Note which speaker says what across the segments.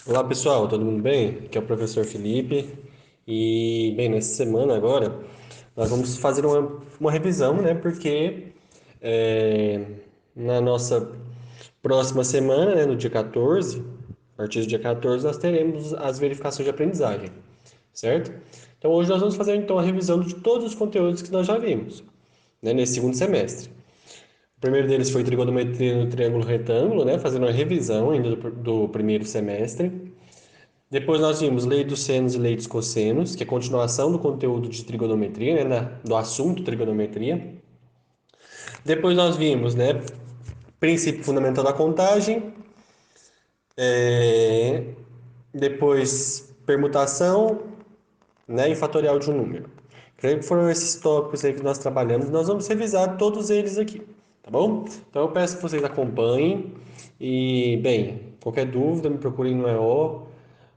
Speaker 1: Olá pessoal, todo mundo bem? Aqui é o professor Felipe e, bem, nessa semana agora nós vamos fazer uma revisão, né? Porque é, na nossa próxima semana, né, no dia 14, a partir do dia 14, nós teremos as verificações de aprendizagem, certo? Então hoje nós vamos fazer então a revisão de todos os conteúdos que nós já vimos, né, nesse segundo semestre. O primeiro deles foi trigonometria no triângulo retângulo, né? Fazendo uma revisão ainda do primeiro semestre. Depois nós vimos lei dos senos e lei dos cossenos, que é a continuação do conteúdo de trigonometria, né, do assunto trigonometria. Depois nós vimos, né, princípio fundamental da contagem, é, depois permutação, né, e fatorial de um número. Creio que foram esses tópicos aí que nós trabalhamos. Nós vamos revisar todos eles aqui, tá bom? Então eu peço que vocês acompanhem e, bem, qualquer dúvida me procurem no EO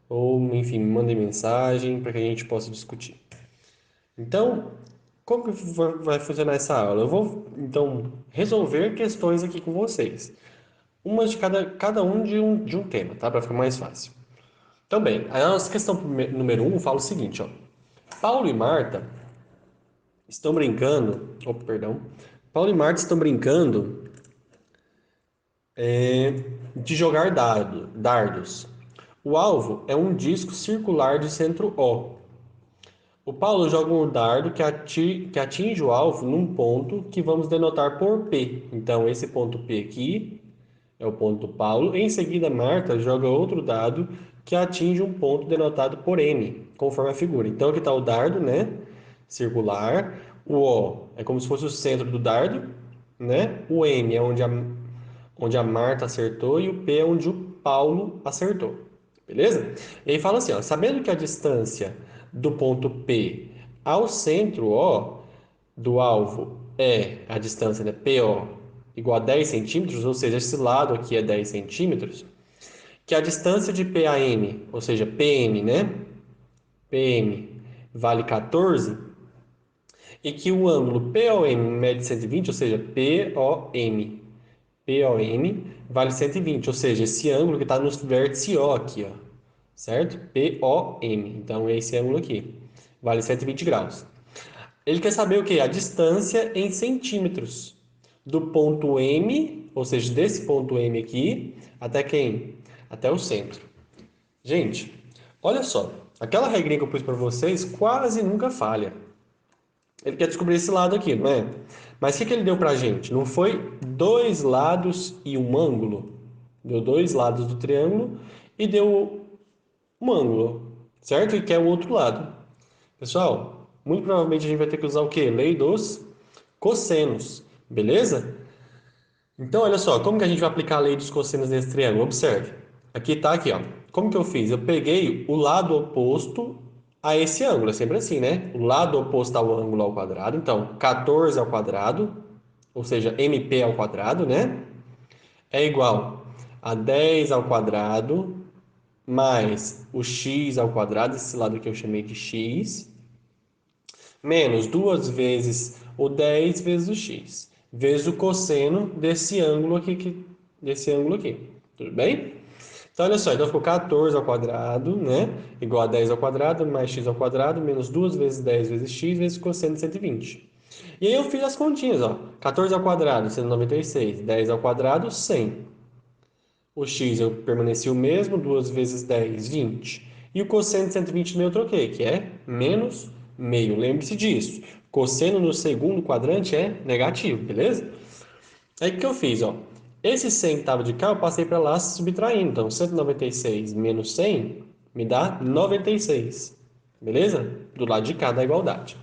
Speaker 1: ou, enfim, me mandem mensagem para que a gente possa discutir. Então, como que vai funcionar essa aula? Eu vou, então, resolver questões aqui com vocês. Uma de cada um de um tema, tá? Para ficar mais fácil. Então, bem, a nossa questão número um fala o seguinte, ó. Paulo e Marta estão brincando, oh, perdão. Paulo e Marta estão brincando de jogar dardos. O alvo é um disco circular de centro O. O Paulo joga um dardo que atinge o alvo num ponto que vamos denotar por P. Então, esse ponto P aqui é o ponto do Paulo. Em seguida, Marta joga outro dado que atinge um ponto denotado por M, conforme a figura. Então, aqui está o dardo, né? Circular. O O é como se fosse o centro do dardo, né? O M é onde a Marta acertou e o P é onde o Paulo acertou. Beleza? E aí fala assim, ó, sabendo que a distância do ponto P ao centro O do alvo é a distância, né, PO igual a 10 centímetros, ou seja, esse lado aqui é 10 centímetros, que a distância de P a M, ou seja, PM, né? PM vale 14, e que o ângulo POM mede 120, ou seja, POM vale 120, ou seja, esse ângulo que está no vértice O aqui, ó, certo? POM, então é esse ângulo aqui, vale 120 graus. Ele quer saber o quê? A distância em centímetros do ponto M, ou seja, desse ponto M aqui, até quem? Até o centro. Gente, olha só, aquela regrinha que eu pus para vocês quase nunca falha. Ele quer descobrir esse lado aqui, não é? Mas o que ele deu para a gente? Não foi dois lados e um ângulo? Deu dois lados do triângulo e deu um ângulo, certo? E quer o outro lado. Pessoal, muito provavelmente a gente vai ter que usar o quê? Lei dos cossenos, beleza? Então, olha só, como que a gente vai aplicar a lei dos cossenos nesse triângulo? Observe. Aqui tá aqui, ó. Como que eu fiz? Eu peguei o lado oposto a esse ângulo, é sempre assim, né? O lado oposto ao ângulo ao quadrado. Então, 14 ao quadrado, ou seja, MP ao quadrado, né? É igual a 10 ao quadrado mais o x ao quadrado, esse lado que eu chamei de x, menos duas vezes o 10 vezes o x, vezes o cosseno desse ângulo aqui. Tudo bem? Então, olha só, então ficou 14 ao quadrado, né? Igual a 10 ao quadrado, mais x ao quadrado, menos 2 vezes 10 vezes x, vezes cosseno de 120. E aí eu fiz as continhas, ó. 14 ao quadrado, 196. 10 ao quadrado, 100. O x eu permaneci o mesmo, 2 vezes 10, 20. E o cosseno de 120 eu troquei, que é menos meio. Lembre-se disso. Cosseno no segundo quadrante é negativo, beleza? Aí o que eu fiz, ó? Esse 100 que estava de cá, eu passei para lá subtraindo. Então, 196 menos 100 me dá 96. Beleza? Do lado de cá da igualdade.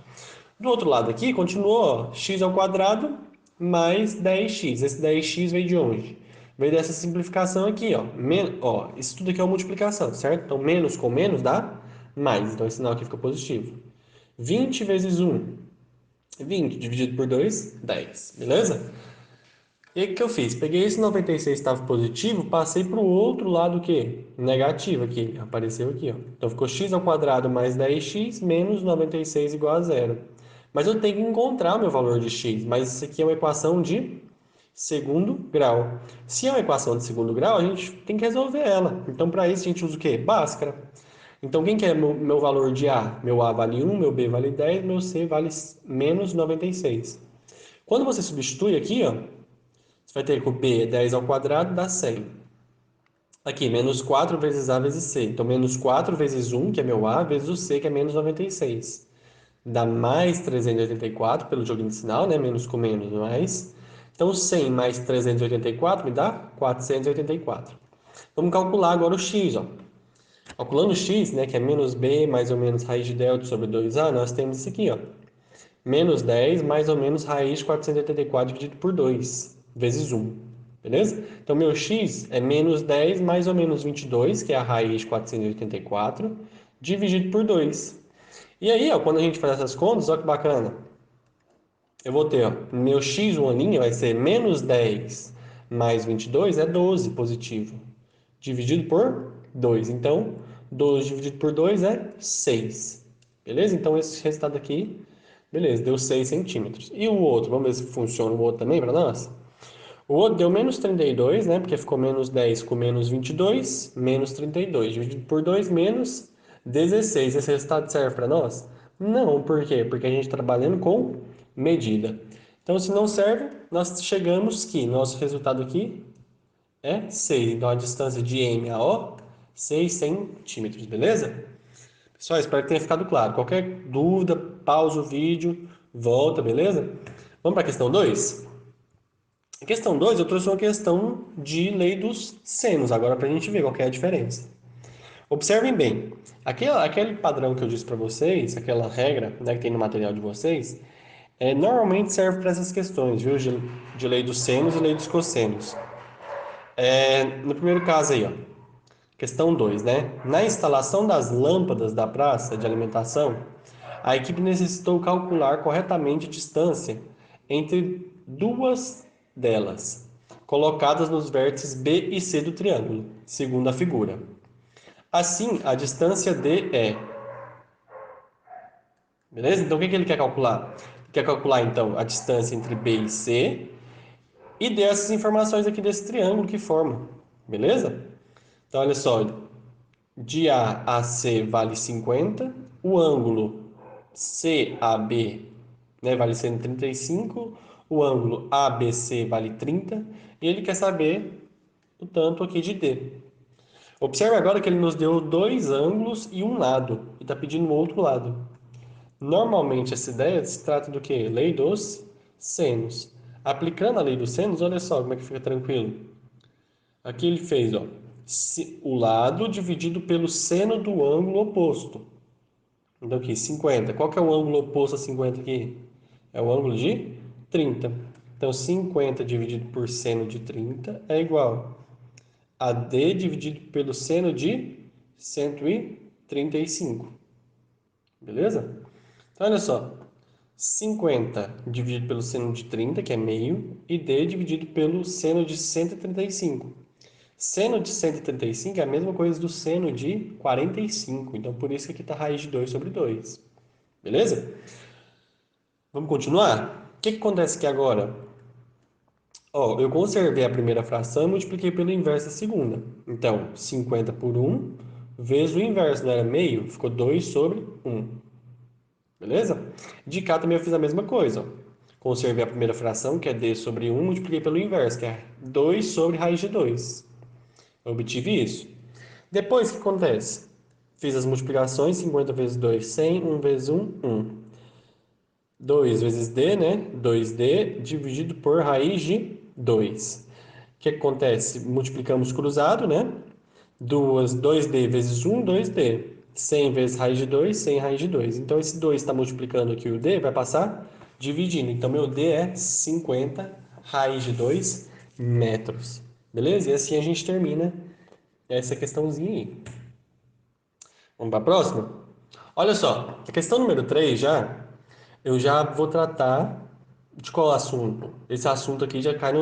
Speaker 1: Do outro lado aqui, continuou, ó, x ao quadrado mais 10x. Esse 10x veio de onde? Veio dessa simplificação aqui, ó. Ó, isso tudo aqui é uma multiplicação, certo? Então, menos com menos dá mais. Então, esse sinal aqui fica positivo. 20 vezes 1, 20. Dividido por 2, 10. Beleza? E aí, o que eu fiz? Peguei esse 96 que estava positivo, passei para o outro lado o quê? Negativo aqui, apareceu aqui, ó. Então ficou x ao quadrado mais 10x menos 96 igual a zero. Mas eu tenho que encontrar o meu valor de x, mas isso aqui é uma equação de segundo grau. Se é uma equação de segundo grau, a gente tem que resolver ela. Então, para isso, a gente usa o quê? Bhaskara. Então, quem que é meu valor de A? Meu A vale 1, meu B vale 10, meu C vale menos 96. Quando você substitui aqui, ó, você vai ter que o B é 10 ao quadrado dá 100. Aqui, menos 4 vezes A vezes C. Então, menos 4 vezes 1, que é meu A, vezes o C, que é menos 96. Dá mais 384 pelo joguinho de sinal, né? Menos com menos, mais. Então, 100 mais 384 me dá 484. Vamos calcular agora o x, ó. Calculando o x, né, que é menos b mais ou menos raiz de delta sobre 2a, nós temos isso aqui, ó. Menos 10 mais ou menos raiz de 484 dividido por 2, vezes 1. Beleza? Então, meu x é menos 10 mais ou menos 22, que é a raiz de 484, dividido por 2. E aí, ó, quando a gente faz essas contas, olha que bacana. Eu vou ter, ó, meu x1' vai ser menos 10 mais 22 é 12 positivo, dividido por 2. Então, 12 dividido por 2 é 6. Beleza? Então, esse resultado aqui, beleza, deu 6 centímetros. E o outro, vamos ver se funciona o outro também para nós? O outro deu menos 32, né? Porque ficou menos 10 com menos 22, menos 32. Dividido por 2, menos 16. Esse resultado serve para nós? Não, por quê? Porque a gente está trabalhando com medida. Então, se não serve, nós chegamos que nosso resultado aqui é 6. Então, a distância de M a O, 6 centímetros, beleza? Pessoal, espero que tenha ficado claro. Qualquer dúvida, pausa o vídeo, volta, beleza? Vamos para a questão 2? A questão 2, eu trouxe uma questão de lei dos senos, agora para a gente ver qual que é a diferença. Observem bem, aquele padrão que eu disse para vocês, aquela regra, né, que tem no material de vocês, normalmente serve para essas questões, viu? De lei dos senos e lei dos cossenos. No primeiro caso aí, ó, questão 2, né? Na instalação das lâmpadas da praça de alimentação, a equipe necessitou calcular corretamente a distância entre duas delas, colocadas nos vértices B e C do triângulo, segundo a figura. Assim, a distância D é. Beleza? Então, o que ele quer calcular? Ele quer calcular, então, a distância entre B e C e dessas informações aqui desse triângulo que forma. Beleza? Então, olha só, de A a C vale 50, o ângulo CAB, né, vale 135, o ângulo ABC vale 30, e ele quer saber o tanto aqui de D. Observe agora que ele nos deu dois ângulos e um lado, e está pedindo o outro lado. Normalmente essa ideia se trata do quê? Lei dos senos. Aplicando a lei dos senos, olha só como é que fica tranquilo. Aqui ele fez, ó, o lado dividido pelo seno do ângulo oposto. Então aqui, 50. Qual que é o ângulo oposto a 50 aqui? É o ângulo de 30. Então 50 dividido por seno de 30 é igual a D dividido pelo seno de 135. Beleza? Então olha só. 50 dividido pelo seno de 30, que é meio, e D dividido pelo seno de 135. Seno de 135 é a mesma coisa do seno de 45. Então, por isso que aqui está a raiz de 2 sobre 2. Beleza? Vamos continuar? O que acontece aqui agora? Ó, eu conservei a primeira fração e multipliquei pelo inverso da segunda. Então, 50 por 1 vezes o inverso, não era meio? Ficou 2 sobre 1. Beleza? De cá também eu fiz a mesma coisa. Ó. Conservei a primeira fração, que é d sobre 1, multipliquei pelo inverso, que é 2 sobre raiz de 2. Eu obtive isso. Depois, o que acontece? Fiz as multiplicações, 50 vezes 2, 100, 1 vezes 1, 1. 2 vezes d, né? 2d dividido por raiz de 2. O que acontece? Multiplicamos cruzado, né? 2d vezes 1, 2d. 100 vezes raiz de 2, 100 raiz de 2. Então, esse 2 está multiplicando aqui o d, vai passar dividindo. Então, meu d é 50 raiz de 2 metros. Beleza? E assim a gente termina essa questãozinha aí. Vamos para a próxima? Olha só, a questão número 3 já, eu já vou tratar de qual assunto? Esse assunto aqui já cai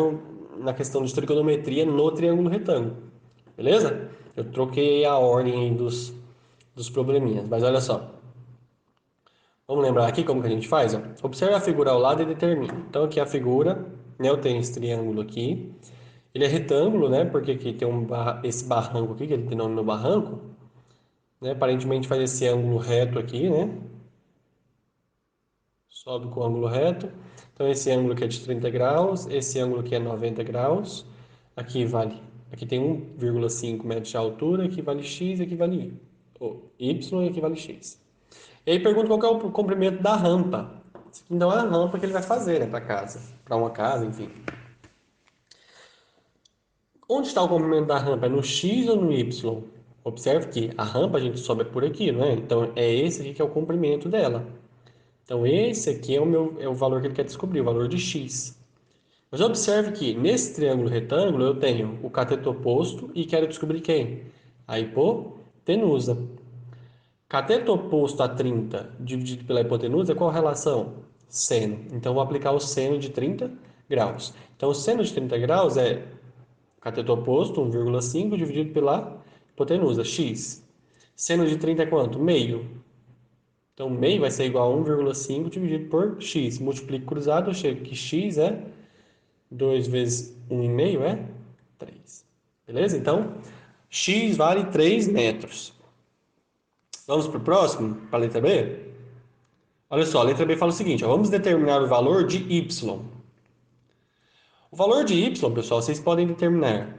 Speaker 1: na questão de trigonometria no triângulo retângulo. Beleza? Eu troquei a ordem aí dos probleminhas, mas olha só. Vamos lembrar aqui como que a gente faz? Ó. Observe a figura ao lado e determine. Então aqui a figura, né, eu tenho esse triângulo aqui. Ele é retângulo, né? Porque aqui tem esse barranco aqui, que ele tem nome no barranco, né? Aparentemente faz esse ângulo reto aqui, né? Sobe com o ângulo reto. Então esse ângulo aqui é de 30 graus, esse ângulo aqui é 90 graus. Aqui tem 1,5 metros de altura, aqui vale x, aqui vale y e aqui vale x. E aí pergunta qual que é o comprimento da rampa. Então é a rampa que ele vai fazer, né, para casa, para uma casa, enfim. Onde está o comprimento da rampa? É no x ou no y? Observe que a rampa a gente sobe por aqui, não é? Então é esse aqui que é o comprimento dela. Então esse aqui é o valor que ele quer descobrir, o valor de x. Mas observe que nesse triângulo retângulo eu tenho o cateto oposto e quero descobrir quem? A hipotenusa. Cateto oposto a 30 dividido pela hipotenusa, qual a relação? Seno. Então, vou aplicar o seno de 30 graus. Então, o seno de 30 graus é cateto oposto, 1,5, dividido pela hipotenusa, x. Seno de 30 é quanto? Meio. Então, meio vai ser igual a 1,5 dividido por x. Multiplico cruzado, eu chego que x é 2 vezes 1,5 é 3. Beleza? Então, x vale 3 metros. Vamos para o próximo, para a letra B? Olha só, a letra B fala o seguinte, ó, vamos determinar o valor de y. O valor de y, pessoal, vocês podem determinar.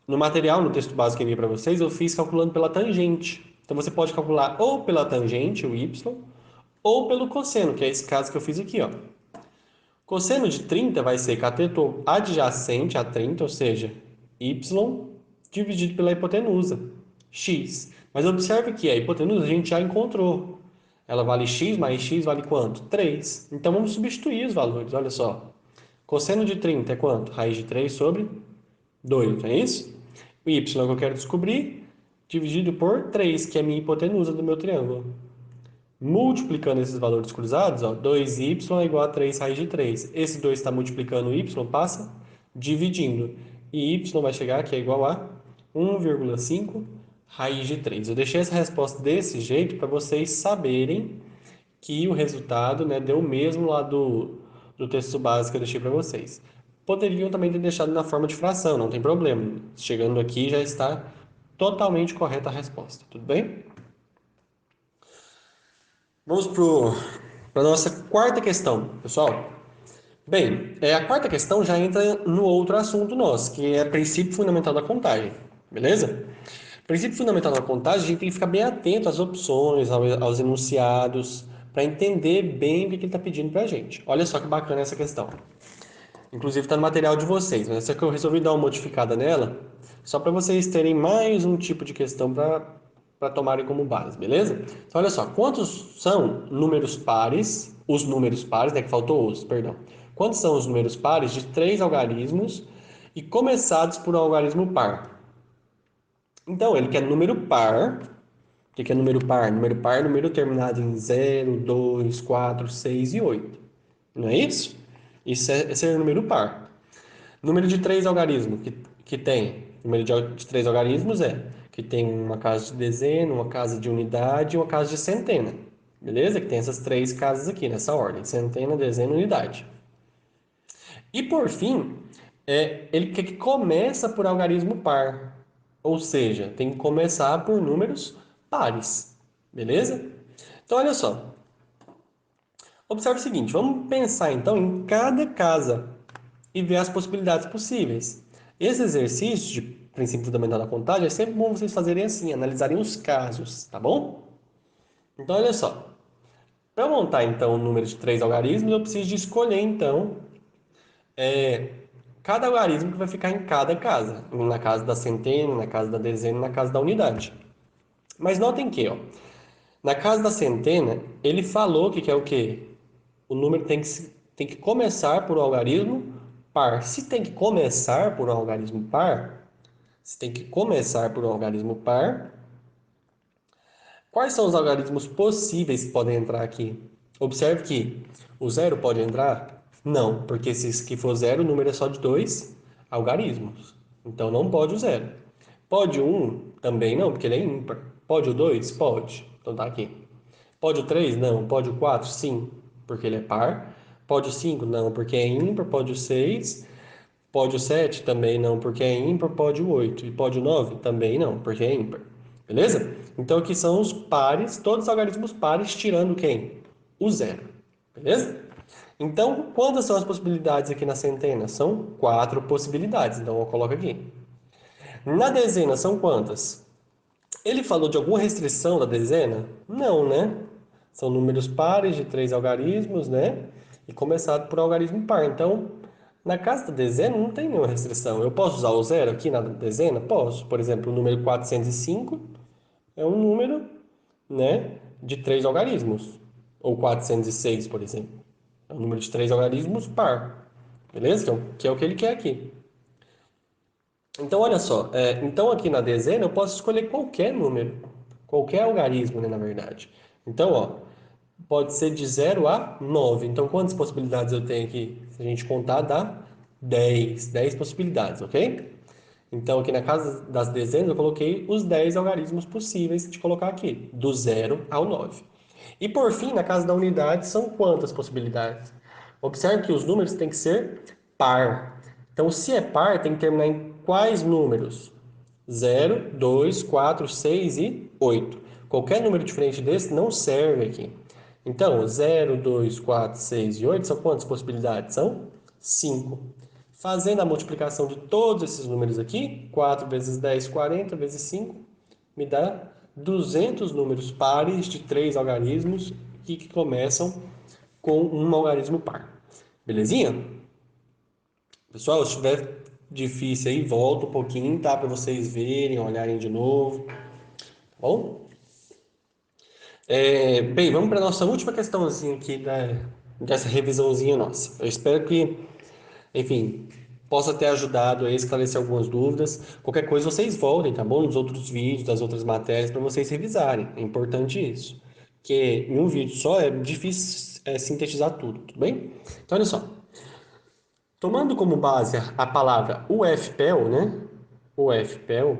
Speaker 1: No material, no texto básico que eu enviei para vocês, eu fiz calculando pela tangente. Então, você pode calcular ou pela tangente, o y, ou pelo cosseno, que é esse caso que eu fiz aqui, ó. Cosseno de 30 vai ser cateto adjacente a 30, ou seja, y dividido pela hipotenusa, x. Mas observe que a hipotenusa a gente já encontrou. Ela vale x, mais x vale quanto? 3. Então vamos substituir os valores, olha só. Cosseno de 30 é quanto? Raiz de 3 sobre 2, não é isso? O y que eu quero descobrir, dividido por 3, que é a minha hipotenusa do meu triângulo. Multiplicando esses valores cruzados, ó, 2y é igual a 3 raiz de 3. Esse 2 está multiplicando o y, passa dividindo. E y vai chegar aqui é igual a 1,5 raiz de 3. Eu deixei essa resposta desse jeito para vocês saberem que o resultado, né, deu o mesmo lá do texto básico que eu deixei para vocês. Poderiam também ter deixado na forma de fração, não tem problema. Chegando aqui já está totalmente correta a resposta, tudo bem? Vamos para a nossa quarta questão, pessoal. Bem, a quarta questão já entra no outro assunto nosso, que é princípio fundamental da contagem, beleza? Princípio fundamental da contagem, a gente tem que ficar bem atento às opções, aos enunciados, para entender bem o que ele está pedindo para a gente. Olha só que bacana essa questão. Inclusive está no material de vocês, mas essa que eu resolvi dar uma modificada nela, só para vocês terem mais um tipo de questão para tomarem como base, beleza? Então, olha só, quantos são números pares, os números pares, né, que faltou os, perdão. Quantos são os números pares de três algarismos e começados por um algarismo par? Então, ele quer número par. O que é número par? Número par é número terminado em 0, 2, 4, 6 e 8. Não é isso? Esse é o número par. Número de três algarismos que tem. Número de três algarismos é que tem uma casa de dezena, uma casa de unidade e uma casa de centena. Beleza? Que tem essas três casas aqui, nessa ordem. Centena, dezena, unidade. E por fim, ele quer que começa por algarismo par. Ou seja, tem que começar por números pares. Beleza? Então, olha só. Observe o seguinte, vamos pensar então em cada casa e ver as possibilidades possíveis. Esse exercício de princípio fundamental da contagem é sempre bom vocês fazerem assim, analisarem os casos, tá bom? Então, olha só. Para eu montar então o número de três algarismos, eu preciso de escolher então cada algarismo que vai ficar em cada casa. Na casa da centena, na casa da dezena e na casa da unidade. Mas notem que, ó, na casa da centena, ele falou que é o quê? O número tem que começar por um algarismo par. Se tem que começar por um algarismo par, se tem que começar por um algarismo par, quais são os algarismos possíveis que podem entrar aqui? Observe que o zero pode entrar? Não, porque se que for zero, o número é só de dois algarismos. Então não pode o zero. Pode o 1? Também não, porque ele é ímpar. Pode o 2? Pode. Então tá aqui. Pode o 3? Não. Pode o 4? Sim, porque ele é par. Pode o 5? Não, porque é ímpar. Pode o 6? Pode o 7? Também não, porque é ímpar. Pode o 8? E pode o 9? Também não, porque é ímpar. Beleza? Então aqui são os pares, todos os algarismos pares, tirando quem? O zero. Beleza? Então, quantas são as possibilidades aqui na centena? São 4 possibilidades, então eu coloco aqui. Na dezena são quantas? Ele falou de alguma restrição da dezena? Não, né? São números pares de 3 algarismos, né? E começado por algarismo par. Então, na casa da dezena não tem nenhuma restrição. Eu posso usar o zero aqui na dezena? Posso. Por exemplo, o número 405 é um número, né, de 3 algarismos. Ou 406, por exemplo. É um número de 3 algarismos par. Beleza? Que é o que ele quer aqui. Então, olha só. Então, aqui na dezena, eu posso escolher qualquer número. Qualquer algarismo, né, na verdade. Então, ó, pode ser de 0 a 9. Então, quantas possibilidades eu tenho aqui? Se a gente contar, dá 10 possibilidades, ok? Então, aqui na casa das dezenas, eu coloquei os 10 algarismos possíveis de colocar aqui, do 0 ao 9. E, por fim, na casa da unidade, são quantas possibilidades? Observe que os números têm que ser par. Então, se é par, tem que terminar em quais números? 0, 2, 4, 6 e 8. Qualquer número diferente desse não serve aqui. Então, 0, 2, 4, 6 e 8 são quantas possibilidades? São 5. Fazendo a multiplicação de todos esses números aqui, 4 vezes 10, 40 vezes 5, me dá 200 números pares de 3 algarismos que começam com um algarismo par. Belezinha? Pessoal, se estiver difícil aí, volta um pouquinho, tá? Para vocês verem, olharem de novo. Tá bom? Bem, vamos para a nossa última questãozinha aqui dessa revisãozinha nossa. Eu espero que, enfim, possa ter ajudado a esclarecer algumas dúvidas. Qualquer coisa vocês voltem, tá bom? Nos outros vídeos, das outras matérias, para vocês revisarem. É importante isso. Porque em um vídeo só é difícil sintetizar tudo bem? Então, olha só. Tomando como base a palavra UFPEL, né? UFPEL,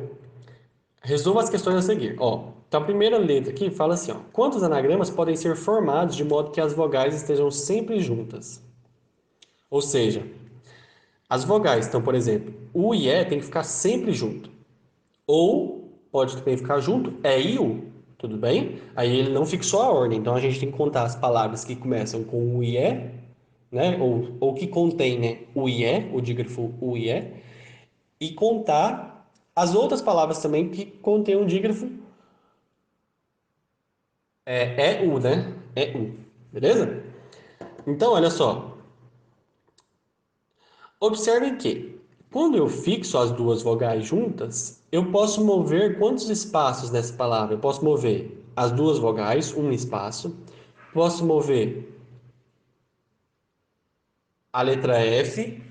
Speaker 1: resolva as questões a seguir. Ó, então a primeira letra aqui fala assim, ó, quantos anagramas podem ser formados de modo que as vogais estejam sempre juntas? Ou seja, as vogais, então, por exemplo, U e E tem que ficar sempre junto. Ou pode também ficar junto, E e U, tudo bem? Aí ele não fixou a ordem, então a gente tem que contar as palavras que começam com U e E, né? Ou que contém, né? U e E, o dígrafo U e e contar as outras palavras também que contêm o dígrafo EU, né? EU, beleza? Então, olha só. Observem que, quando eu fixo as duas vogais juntas, eu posso mover quantos espaços nessa palavra? Eu posso mover as duas vogais, um espaço. Posso mover a letra F.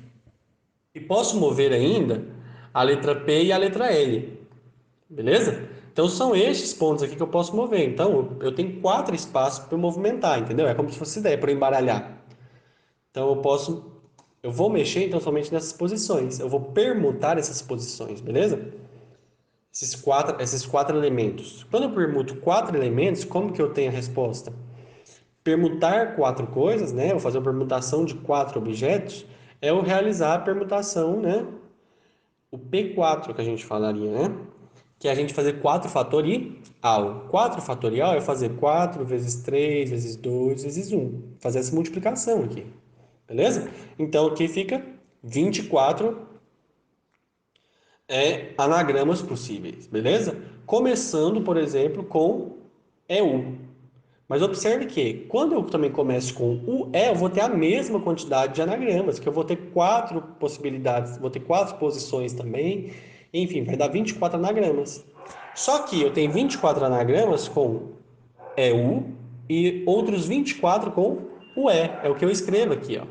Speaker 1: E posso mover ainda a letra P e a letra L. Beleza? Então são estes pontos aqui que eu posso mover. Então eu tenho 4 espaços para movimentar, entendeu? É como se fosse ideia para embaralhar. Então eu vou mexer então somente nessas posições. Eu vou permutar essas posições, beleza? Esses quatro elementos. Quando eu permuto 4 elementos, como que eu tenho a resposta? Permutar 4 coisas, né? Eu fazer uma permutação de 4 objetos é eu realizar a permutação, né? O P4 que a gente falaria, né? Que é a gente fazer 4 fatorial. 4 fatorial é fazer 4 vezes 3 vezes 2 vezes 1. Fazer essa multiplicação aqui. Beleza? Então aqui fica 24 anagramas possíveis. Beleza? Começando, por exemplo, com EU. Mas observe que, quando eu também começo com o E, eu vou ter a mesma quantidade de anagramas, que eu vou ter 4 possibilidades, vou ter 4 posições também, enfim, vai dar 24 anagramas. Só que eu tenho 24 anagramas com EU e outros 24 com o E, é o que eu escrevo aqui, ó.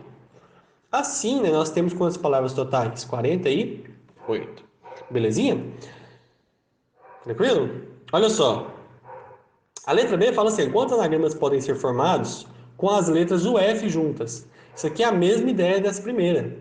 Speaker 1: Assim, né, nós temos quantas palavras totais? 48. Belezinha? Tranquilo? Olha só, a letra B fala assim: quantos anagramas podem ser formados com as letras UF juntas? Isso aqui é a mesma ideia dessa primeira.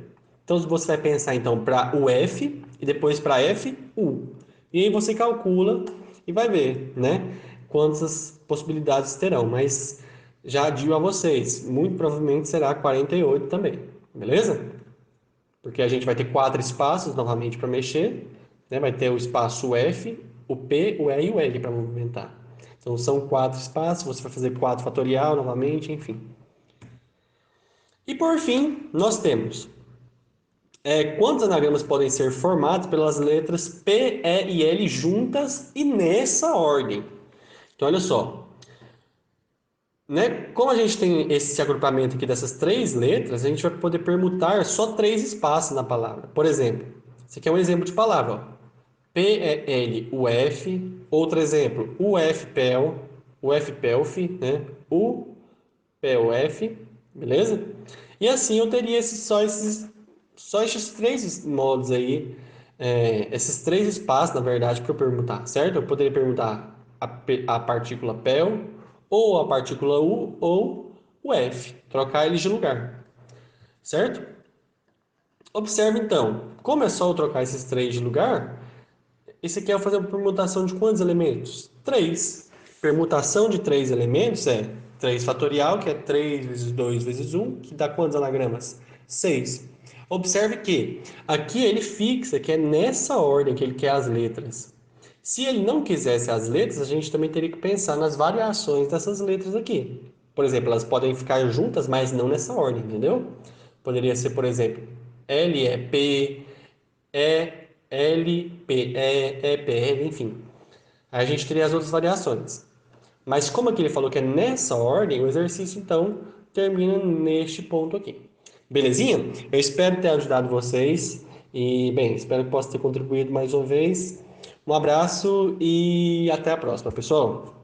Speaker 1: Então você vai pensar então para UF e depois para FU. E aí você calcula e vai ver, né? quantas possibilidades terão, mas já digo a vocês, muito provavelmente será 48 também, beleza? Porque a gente vai ter quatro espaços novamente para mexer, né? Vai ter o espaço F, o P, o E e o L para movimentar. Então são quatro espaços, você vai fazer 4 fatorial novamente, enfim. E por fim, nós temos quantos anagramas podem ser formados pelas letras P, E e L juntas e nessa ordem. Então olha só, né? Como a gente tem esse agrupamento aqui dessas três letras, a gente vai poder permutar só três espaços na palavra. Por exemplo, esse aqui é um exemplo de palavra, ó. P-E-L-U-F. Outro exemplo, U-F-Pel, U-F-Pelf, né? U-P-O-F, beleza? E assim eu teria só esses três modos aí, esses três espaços, na verdade, para eu permutar, certo? Eu poderia permutar a partícula Pel, ou a partícula U, ou o F, trocar eles de lugar, certo? Observe então, como é só eu trocar esses três de lugar, esse aqui é fazer uma permutação de quantos elementos? 3. Permutação de 3 elementos é 3 fatorial, que é 3 vezes 2 vezes 1, que dá quantos anagramas? 6. Observe que aqui ele fixa que é nessa ordem que ele quer as letras. Se ele não quisesse as letras, a gente também teria que pensar nas variações dessas letras aqui. Por exemplo, elas podem ficar juntas, mas não nessa ordem, entendeu? Poderia ser, por exemplo, L é P, E, L, P, E, P, L, enfim. Aí a gente teria as outras variações. Mas como aqui ele falou que é nessa ordem, o exercício então termina neste ponto aqui. Belezinha? Eu espero ter ajudado vocês e, bem, espero que possa ter contribuído mais uma vez. Um abraço e até a próxima, pessoal.